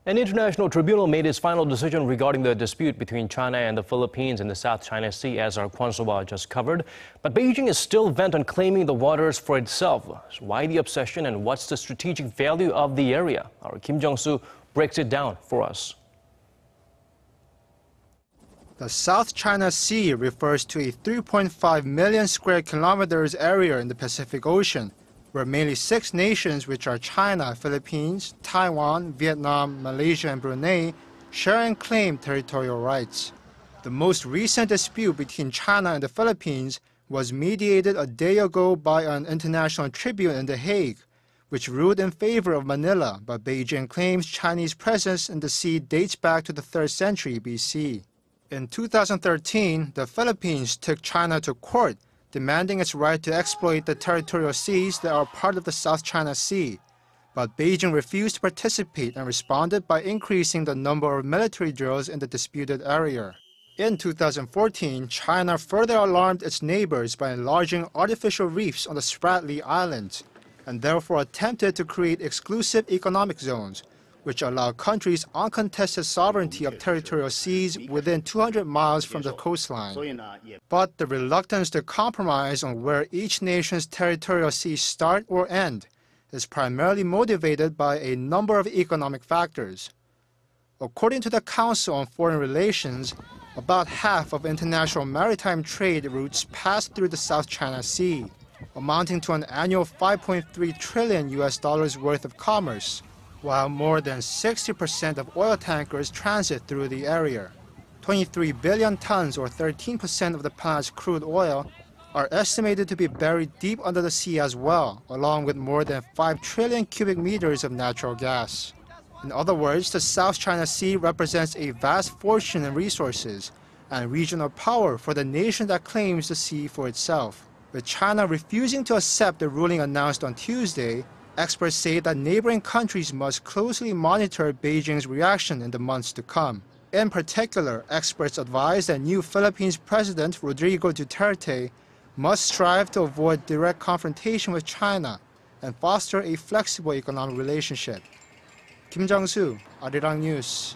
An international tribunal made its final decision regarding the dispute between China and the Philippines in the South China Sea, as our Kwon just covered. But Beijing is still bent on claiming the waters for itself. So why the obsession and what's the strategic value of the area? Our Kim Jung-soo breaks it down for us. The South China Sea refers to a 3.5 million square kilometers area in the Pacific Ocean, where mainly 6 nations, which are China, Philippines, Taiwan, Vietnam, Malaysia and Brunei, share and claim territorial rights. The most recent dispute between China and the Philippines was mediated a day ago by an international tribune in The Hague, which ruled in favor of Manila, but Beijing claims Chinese presence in the sea dates back to the 3rd century BC. In 2013, the Philippines took China to court, demanding its right to exploit the territorial seas that are part of the South China Sea. But Beijing refused to participate and responded by increasing the number of military drills in the disputed area. In 2014, China further alarmed its neighbors by enlarging artificial reefs on the Spratly Islands, and therefore attempted to create exclusive economic zones, which allow countries uncontested sovereignty of territorial seas within 200 miles from the coastline. But the reluctance to compromise on where each nation's territorial seas start or end is primarily motivated by a number of economic factors. According to the Council on Foreign Relations, about half of international maritime trade routes pass through the South China Sea, amounting to an annual $5.3 trillion worth of commerce, while more than 60% of oil tankers transit through the area. 23 billion tons, or 13% of the planet's crude oil, are estimated to be buried deep under the sea as well, along with more than 5 trillion cubic meters of natural gas. In other words, the South China Sea represents a vast fortune in resources and regional power for the nation that claims the sea for itself. With China refusing to accept the ruling announced on Tuesday, experts say that neighboring countries must closely monitor Beijing's reaction in the months to come. In particular, experts advise that new Philippines President Rodrigo Duterte must strive to avoid direct confrontation with China and foster a flexible economic relationship. Kim Jung-soo, Arirang News.